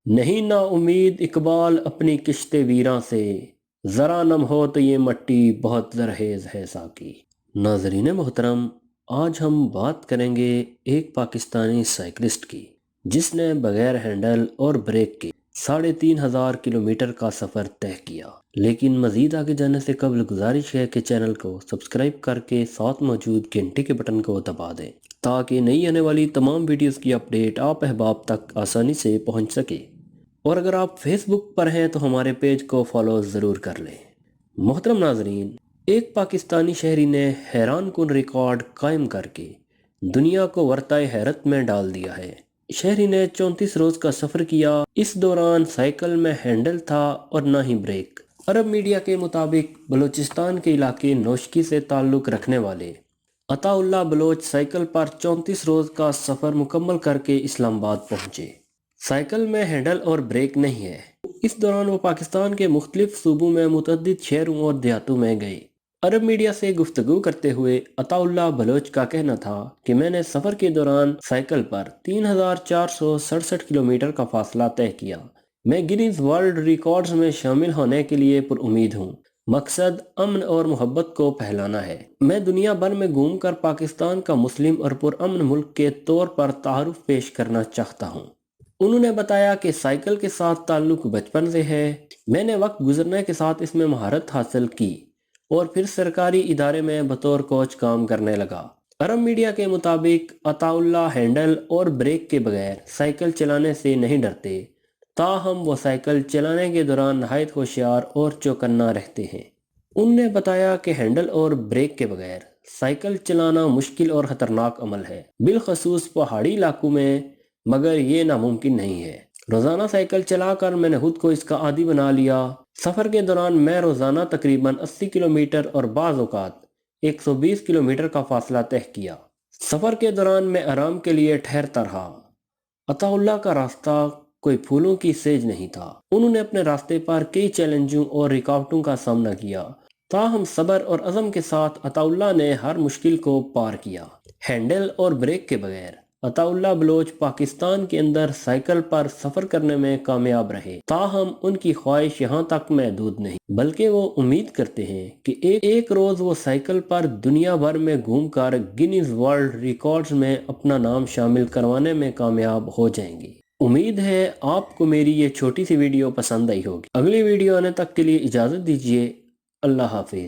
نہیں نا امید اقبال اپنی کشت ویراں سے، ذرا نم ہو تو یہ مٹی بہت زرخیز ہے ساقی۔ ناظرین محترم، آج ہم بات کریں گے ایک پاکستانی سائیکلسٹ کی جس نے بغیر ہینڈل اور بریک کے 3500 کلومیٹر کا سفر طے کیا۔ لیکن مزید آگے جانے سے قبل گزارش ہے کہ چینل کو سبسکرائب کر کے ساتھ موجود گھنٹی کے بٹن کو دبا دیں تاکہ نئی آنے والی تمام ویڈیوز کی اپڈیٹ آپ احباب تک آسانی سے پہنچ سکے۔ اور اگر آپ فیس بک پر ہیں تو ہمارے پیج کو فالو ضرور کر لیں۔ محترم ناظرین، ایک پاکستانی شہری نے حیران کن ریکارڈ قائم کر کے دنیا کو ورطۂ حیرت میں ڈال دیا ہے۔ شہری نے 34 روز کا سفر کیا۔ اس دوران سائیکل میں ہینڈل تھا اور نہ ہی بریک۔ عرب میڈیا کے مطابق بلوچستان کے علاقے نوشکی سے تعلق رکھنے والے عطا اللہ بلوچ سائیکل پر 34 روز کا سفر مکمل کر کے اسلام آباد پہنچے۔ سائیکل میں ہینڈل اور بریک نہیں ہے۔ اس دوران وہ پاکستان کے مختلف صوبوں میں متعدد شہروں اور دیہاتوں میں گئے۔ عرب میڈیا سے گفتگو کرتے ہوئے عطا اللہ بلوچ کا کہنا تھا کہ میں نے سفر کے دوران سائیکل پر 3467 کلومیٹر کا فاصلہ طے کیا۔ میں گینیز ورلڈ ریکارڈز میں شامل ہونے کے لیے پر امید ہوں۔ مقصد امن اور محبت کو پھیلانا ہے۔ میں دنیا بھر میں گھوم کر پاکستان کا مسلم اور پرامن ملک کے طور پر تعارف پیش کرنا چاہتا ہوں۔ انہوں نے بتایا کہ سائیکل کے ساتھ تعلق بچپن سے ہے۔ میں نے وقت گزرنے کے ساتھ اس میں مہارت حاصل کی اور پھر سرکاری ادارے میں بطور کوچ کام کرنے لگا۔ عرب میڈیا کے مطابق عطا اللہ ہینڈل اور بریک کے بغیر سائیکل چلانے سے نہیں ڈرتے، تاہم وہ سائیکل چلانے کے دوران نہایت ہوشیار اور چوکنا رہتے ہیں۔ انہوں نے بتایا کہ ہینڈل اور بریک کے بغیر سائیکل چلانا مشکل اور خطرناک عمل ہے، بالخصوص پہاڑی علاقوں میں، مگر یہ ناممکن نہیں ہے۔ روزانہ سائیکل چلا کر میں نے خود کو اس کا عادی بنا لیا۔ سفر کے دوران میں روزانہ تقریباً 80 کلومیٹر اور بعض اوقات 120 کلومیٹر کا فاصلہ طے کیا۔ سفر کے دوران میں آرام کے لیے ٹھہرتا رہا۔ عطا اللہ کا راستہ کوئی پھولوں کی سیج نہیں تھا۔ انہوں نے اپنے راستے پر کئی چیلنجوں اور رکاوٹوں کا سامنا کیا، تاہم صبر اور عزم کے ساتھ عطا اللہ نے ہر مشکل کو پار کیا۔ ہینڈل اور بریک کے بغیر عطا اللہ بلوچ پاکستان کے اندر سائیکل پر سفر کرنے میں کامیاب رہے، تاہم ان کی خواہش یہاں تک محدود نہیں، بلکہ وہ امید کرتے ہیں کہ ایک روز وہ سائیکل پر دنیا بھر میں گھوم کر گینیز ورلڈ ریکارڈز میں اپنا نام شامل کروانے میں کامیاب ہو جائیں گے۔ امید ہے آپ کو میری یہ چھوٹی سی ویڈیو پسند آئی ہوگی۔ اگلی ویڈیو آنے تک کے لیے اجازت دیجیے۔ اللہ حافظ۔